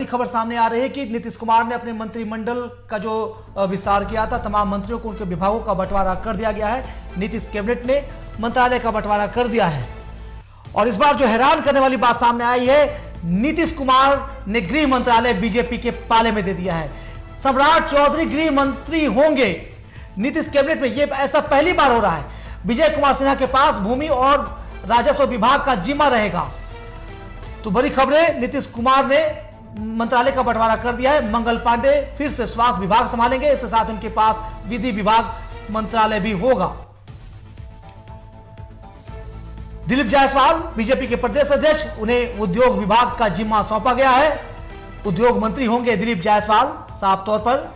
खबर सामने आ रही है कि नीतीश कुमार ने अपने मंत्रिमंडल का जो विस्तार किया था, तमाम मंत्रियों को उनके विभागों का बंटवारा कर दिया गया है। नीतीश कैबिनेट ने मंत्रालय का बंटवारा कर दिया है। और इस बार जो हैरान करने वाली बात सामने आई है, नीतीश कुमार ने गृह मंत्रालय बीजेपी के पाले में दे दिया है। सम्राट चौधरी गृह मंत्री होंगे नीतीश कैबिनेट में, यह ऐसा पहली बार हो रहा है। विजय कुमार सिन्हा के पास भूमि और राजस्व विभाग का जिम्मा रहेगा। तो बड़ी खबरें, नीतीश कुमार ने मंत्रालय का बंटवारा कर दिया है। मंगल पांडे फिर से स्वास्थ्य विभाग संभालेंगे, इसके साथ उनके पास विधि विभाग मंत्रालय भी होगा। दिलीप जायसवाल बीजेपी के प्रदेश अध्यक्ष, उन्हें उद्योग विभाग का जिम्मा सौंपा गया है। उद्योग मंत्री होंगे दिलीप जायसवाल साफ तौर पर।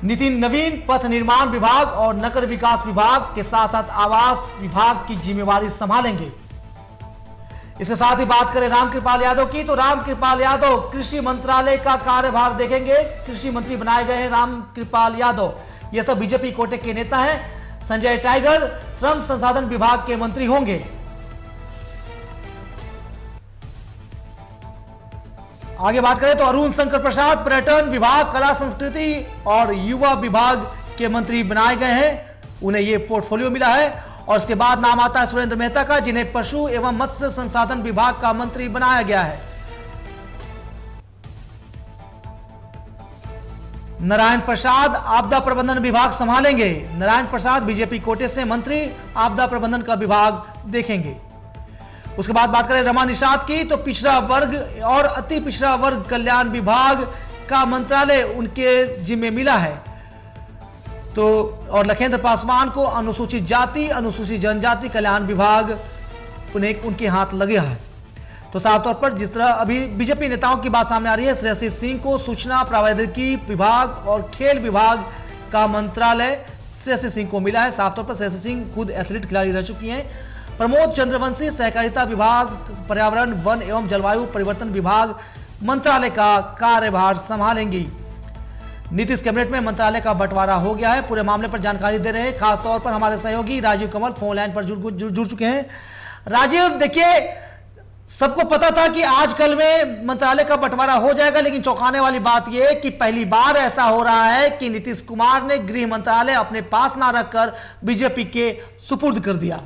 नितिन नवीन पथ निर्माण विभाग और नगर विकास विभाग के साथ साथ आवास विभाग की जिम्मेवारी संभालेंगे। इसके साथ ही बात करें रामकृपाल यादव की, तो रामकृपाल यादव कृषि मंत्रालय का कार्यभार देखेंगे। कृषि मंत्री बनाए गए हैं रामकृपाल यादव। ये सब बीजेपी कोटे के नेता हैं। संजय टाइगर श्रम संसाधन विभाग के मंत्री होंगे। आगे बात करें तो अरुण शंकर प्रसाद पर्यटन विभाग, कला संस्कृति और युवा विभाग के मंत्री बनाए गए हैं। उन्हें यह पोर्टफोलियो मिला है। और उसके बाद नाम आता है सुरेंद्र मेहता का, जिन्हें पशु एवं मत्स्य संसाधन विभाग का मंत्री बनाया गया है। नारायण प्रसाद आपदा प्रबंधन विभाग संभालेंगे। नारायण प्रसाद बीजेपी कोटे से मंत्री, आपदा प्रबंधन का विभाग देखेंगे। उसके बाद बात करें रमा निषाद की, तो पिछड़ा वर्ग और अति पिछड़ा वर्ग कल्याण विभाग का मंत्रालय उनके जिम्मे मिला है। तो और लखेंद्र पासवान को अनुसूचित जाति अनुसूचित जनजाति कल्याण विभाग उन्हें उनके हाथ लगे है। तो साफ तौर पर जिस तरह अभी बीजेपी नेताओं की बात सामने आ रही है, श्रेयसी सिंह को सूचना प्रौद्योगिकी विभाग और खेल विभाग का मंत्रालय श्रेयसी सिंह को मिला है। साफ तौर पर श्रेयसी सिंह खुद एथलीट खिलाड़ी रह चुकी हैं। प्रमोद चंद्रवंशी सहकारिता विभाग, पर्यावरण वन एवं जलवायु परिवर्तन विभाग मंत्रालय का कार्यभार संभालेंगी। नीतीश कैबिनेट में मंत्रालय का बंटवारा हो गया है। पूरे मामले पर जानकारी दे रहे हैं खासतौर पर हमारे सहयोगी राजीव कमल फोन लाइन पर जुड़ चुके हैं। राजीव, देखिए सबको पता था कि आज कल में मंत्रालय का बंटवारा हो जाएगा, लेकिन चौंकाने वाली बात यह है कि पहली बार ऐसा हो रहा है कि नीतीश कुमार ने गृह मंत्रालय अपने पास ना रखकर बीजेपी के सुपुर्द कर दिया।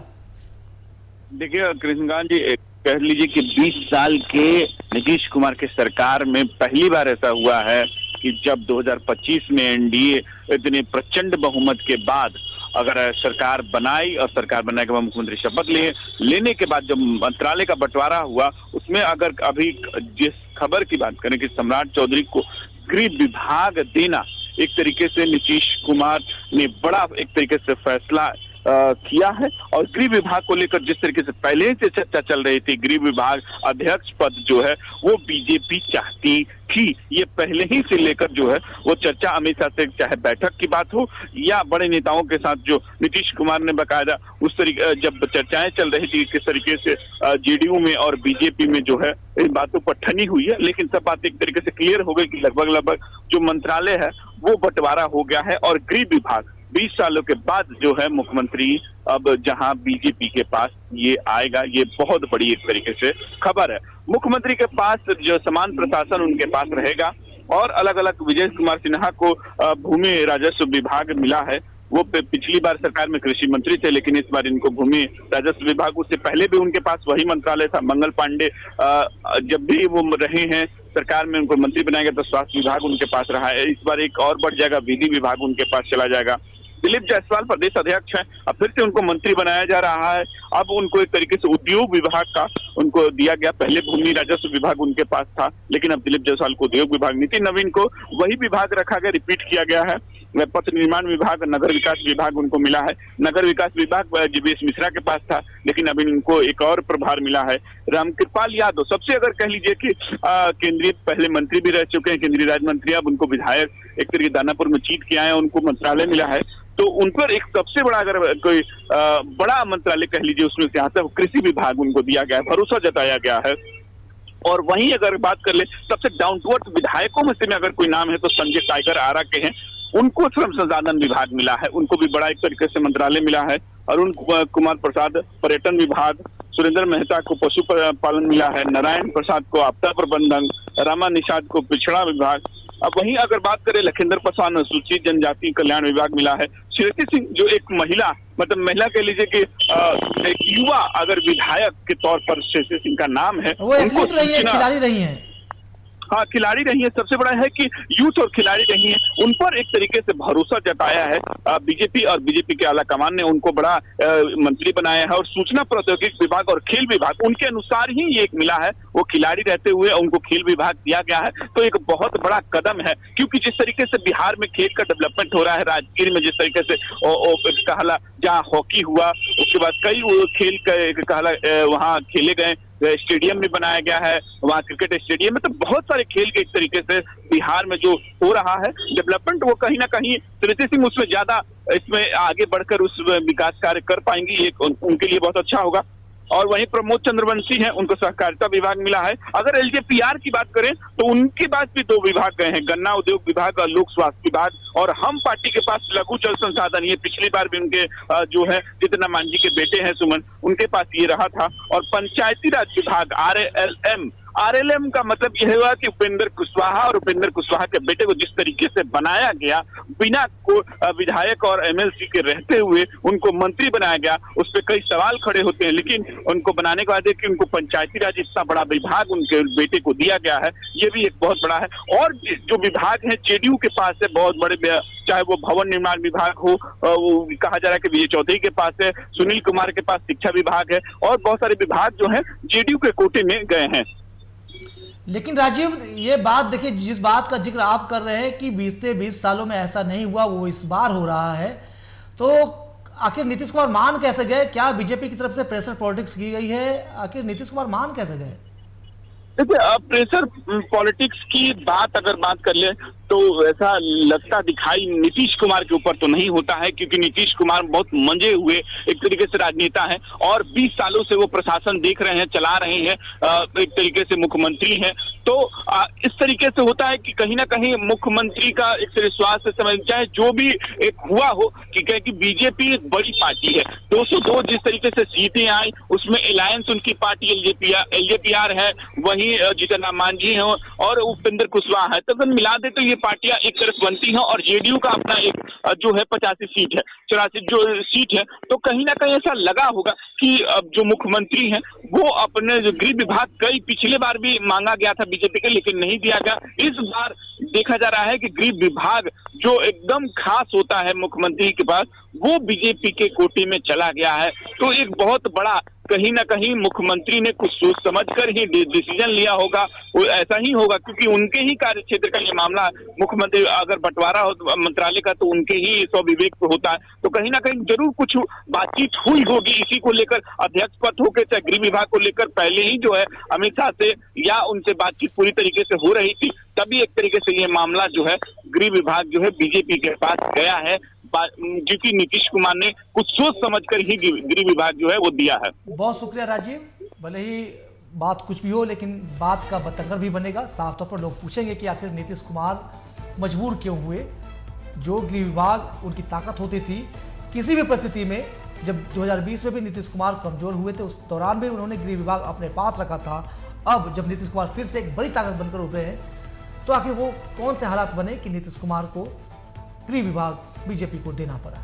देखिए कृष्णकांत जी, कह लीजिए कि 20 साल के नीतीश कुमार के सरकार में पहली बार ऐसा हुआ है कि जब 2025 में एनडीए इतने प्रचंड बहुमत के बाद अगर सरकार बनाई और सरकार बनाने के बाद मुख्यमंत्री शपथ लेने के बाद जब मंत्रालय का बंटवारा हुआ, उसमें अगर अभी जिस खबर की बात करें कि सम्राट चौधरी को गृह विभाग देना, एक तरीके से नीतीश कुमार ने बड़ा एक तरीके से फैसला किया है। और गृह विभाग को लेकर जिस तरीके से पहले से चर्चा चल रही थी, गृह विभाग अध्यक्ष पद जो है वो बीजेपी चाहती थी, ये पहले ही से लेकर जो है वो चर्चा हमेशा से, चाहे बैठक की बात हो या बड़े नेताओं के साथ जो नीतीश कुमार ने बकायदा उस तरीके जब चर्चाएं चल रही थी किस तरीके से जेडीयू में और बीजेपी में जो है इन बातों पर ठनी हुई है, लेकिन सब बात एक तरीके से क्लियर हो गई कि लगभग जो मंत्रालय है वो बंटवारा हो गया है। और गृह विभाग 20 सालों के बाद जो है मुख्यमंत्री अब जहां बीजेपी के पास ये आएगा, ये बहुत बड़ी एक तरीके से खबर है। मुख्यमंत्री के पास जो समान प्रशासन उनके पास रहेगा और अलग अलग विजय कुमार सिन्हा को भूमि राजस्व विभाग मिला है। वो पिछली बार सरकार में कृषि मंत्री थे, लेकिन इस बार इनको भूमि राजस्व विभाग, उससे पहले भी उनके पास वही मंत्रालय था। मंगल पांडे जब भी वो रहे हैं सरकार में, उनको मंत्री बनाया गया तो स्वास्थ्य विभाग उनके पास रहा है। इस बार एक और बढ़ जाएगा, विधि विभाग उनके पास चला जाएगा। दिलीप जायसवाल प्रदेश अध्यक्ष हैं, अब फिर से उनको मंत्री बनाया जा रहा है। अब उनको एक तरीके से उद्योग विभाग का उनको दिया गया, पहले भूमि राजस्व विभाग उनके पास था, लेकिन अब दिलीप जायसवाल को उद्योग विभाग, नितिन नवीन को वही विभाग रखा गया, रिपीट किया गया है। पथ निर्माण विभाग, नगर विकास विभाग उनको मिला है। नगर विकास विभाग जीवीएस मिश्रा के पास था, लेकिन अब इनको एक और प्रभार मिला है। रामकृपाल यादव सबसे अगर कह लीजिए कि केंद्रीय पहले मंत्री भी रह चुके हैं, केंद्रीय राज्य मंत्री, अब उनको विधायक एक तरीके दानापुर में जीत के आए, उनको मंत्रालय मिला है। तो उन पर एक सबसे बड़ा अगर कोई बड़ा मंत्रालय कह लीजिए उसमें से आता है, कृषि विभाग उनको दिया गया है, भरोसा जताया गया है। और वहीं अगर बात कर ले सबसे डाउन टू अर्थ विधायकों में से अगर कोई नाम है तो संजय टाइगर आरा के हैं, उनको श्रम संसाधन विभाग मिला है, उनको भी बड़ा एक तरीके से मंत्रालय मिला है। अरुण कुमार प्रसाद पर्यटन विभाग, सुरेंद्र मेहता को पशुपालन मिला है, नारायण प्रसाद को आपदा प्रबंधन, रमा निषाद को पिछड़ा विभाग। अब वहीं अगर बात करें लखिंदर पासवान अनुसूचित जनजाति कल्याण विभाग मिला है। श्रीमती सिंह जो एक महिला महिला कह लीजिए कि एक युवा अगर विधायक के तौर पर श्रीमती सिंह का नाम है, वो एथलीट रही है, खिलाड़ी रही है। हाँ, खिलाड़ी रही है। सबसे बड़ा है कि यूथ और खिलाड़ी रही है, उन पर एक तरीके से भरोसा जताया है बीजेपी, और बीजेपी के आला कमान ने उनको बड़ा मंत्री बनाया है। और सूचना प्रौद्योगिकी विभाग और खेल विभाग उनके अनुसार ही ये एक मिला है, वो खिलाड़ी रहते हुए उनको खेल विभाग दिया गया है। तो एक बहुत बड़ा कदम है, क्योंकि जिस तरीके से बिहार में खेल का डेवलपमेंट हो रहा है, राजगीर में जिस तरीके से कहला जहाँ हॉकी हुआ, उसके बाद कई खेल कहला वहाँ खेले गए, स्टेडियम भी बनाया गया है, वहाँ क्रिकेट स्टेडियम में, तो बहुत सारे खेल के एक तरीके से बिहार में जो हो रहा है डेवलपमेंट, वो कहीं ना कहीं श्रीमती सिंह उसमें ज्यादा इसमें आगे बढ़कर उस विकास कार्य कर पाएंगी, ये उनके लिए बहुत अच्छा होगा। और वहीं प्रमोद चंद्रवंशी हैं, उनको सहकारिता विभाग मिला है। अगर एलजेपीआर की बात करें तो उनके पास भी 2 विभाग गए हैं, गन्ना उद्योग विभाग और लोक स्वास्थ्य विभाग। और हम पार्टी के पास लघु जल संसाधन, ये पिछली बार भी उनके जो है जितना मांझी के बेटे हैं सुमन, उनके पास ये रहा था। और पंचायती राज विभाग आरएलएम का मतलब यह हुआ कि उपेंद्र कुशवाहा और उपेंद्र कुशवाहा के बेटे को जिस तरीके से बनाया गया, बिना को विधायक और एमएलसी के रहते हुए उनको मंत्री बनाया गया, उस पर कई सवाल खड़े होते हैं। लेकिन उनको बनाने के बाद कि उनको पंचायती राज इतना बड़ा विभाग उनके बेटे को दिया गया है, ये भी एक बहुत बड़ा है। और जो विभाग है जेडीयू के पास है बहुत बड़े, चाहे वो भवन निर्माण विभाग हो, वो कहा जा रहा है कि विजय चौधरी के पास है, सुनील कुमार के पास शिक्षा विभाग है, और बहुत सारे विभाग जो है जेडीयू के कोटे में गए हैं। लेकिन राजीव, ये बात देखिए, जिस बात का जिक्र आप कर रहे हैं कि बीते 20 सालों में ऐसा नहीं हुआ, वो इस बार हो रहा है, तो आखिर नीतीश कुमार मान कैसे गए? क्या बीजेपी की तरफ से प्रेशर पॉलिटिक्स की गई है? आखिर नीतीश कुमार मान कैसे गए? देखिए, प्रेशर पॉलिटिक्स की बात अगर बात कर ले तो ऐसा लगता दिखाई नीतीश कुमार के ऊपर तो नहीं होता है, क्योंकि नीतीश कुमार बहुत मंजे हुए एक तरीके से राजनेता हैं, और 20 सालों से वो प्रशासन देख रहे हैं, चला रहे हैं, एक तरीके से मुख्यमंत्री हैं। तो इस तरीके से होता है कि कहीं ना कहीं मुख्यमंत्री का एक विश्वास से समझ, चाहे जो भी एक हुआ हो, कि बीजेपी एक बड़ी पार्टी है, 202 जिस तरीके से सीटें आई, उसमें अलायंस उनकी पार्टी एलजेपीआर है, वहीं जीतन राम मांझी है और उपेंद्र कुशवाहा है, तो अगर मिला दे तो ये पार्टियां एक तरफ बनती हैं। और जेडीयू का अपना एक जो है 85 सीट है, 84 जो सीट है, तो कहीं ना कहीं ऐसा लगा होगा कि अब जो मुख्यमंत्री हैं वो अपने जो गृह विभाग कई पिछले बार भी मांगा गया था बीजेपी के, लेकिन नहीं दिया गया। इस बार देखा जा रहा है कि गृह विभाग जो एकदम खास होता है मुख्यमंत्री के पास, वो बीजेपी के कोटे में चला गया है। तो एक बहुत बड़ा कहीं ना कहीं मुख्यमंत्री ने कुछ सोच समझकर ही डिसीजन लिया होगा, वो ऐसा ही होगा, क्योंकि उनके ही कार्य क्षेत्र का ये मामला, मुख्यमंत्री अगर बंटवारा हो मंत्रालय का तो उनके ही स्वविवेक पे होता है। तो कहीं ना कहीं जरूर कुछ बातचीत हुई होगी इसी को लेकर, अध्यक्ष पद होकर चाहे गृह विभाग को लेकर पहले ही जो है अमित शाह से या उनसे बातचीत पूरी तरीके से हो रही थी, तभी एक तरीके से ये मामला जो है गृह विभाग जो है बीजेपी के पास गया है, क्योंकि नीतीश कुमार ने कुछ सोच समझकर ही गृह विभाग जो है वो दिया है। बहुत शुक्रिया राजीव। भले ही बात कुछ भी हो, लेकिन बात का बतंगर भी बनेगा। साफ तौर पर लोग पूछेंगे कि आखिर नीतीश कुमार मजबूर क्यों हुए? जो गृह विभाग उनकी ताकत होती थी, किसी भी परिस्थिति में, जब 2020 में भी नीतीश कुमार कमजोर हुए थे, उस दौरान भी उन्होंने गृह विभाग अपने पास रखा था। अब जब नीतीश कुमार फिर से एक बड़ी ताकत बनकर उभरे हैं, तो आखिर वो कौन से हालात बने कि नीतीश कुमार को गृह विभाग बीजेपी को देना पड़ा?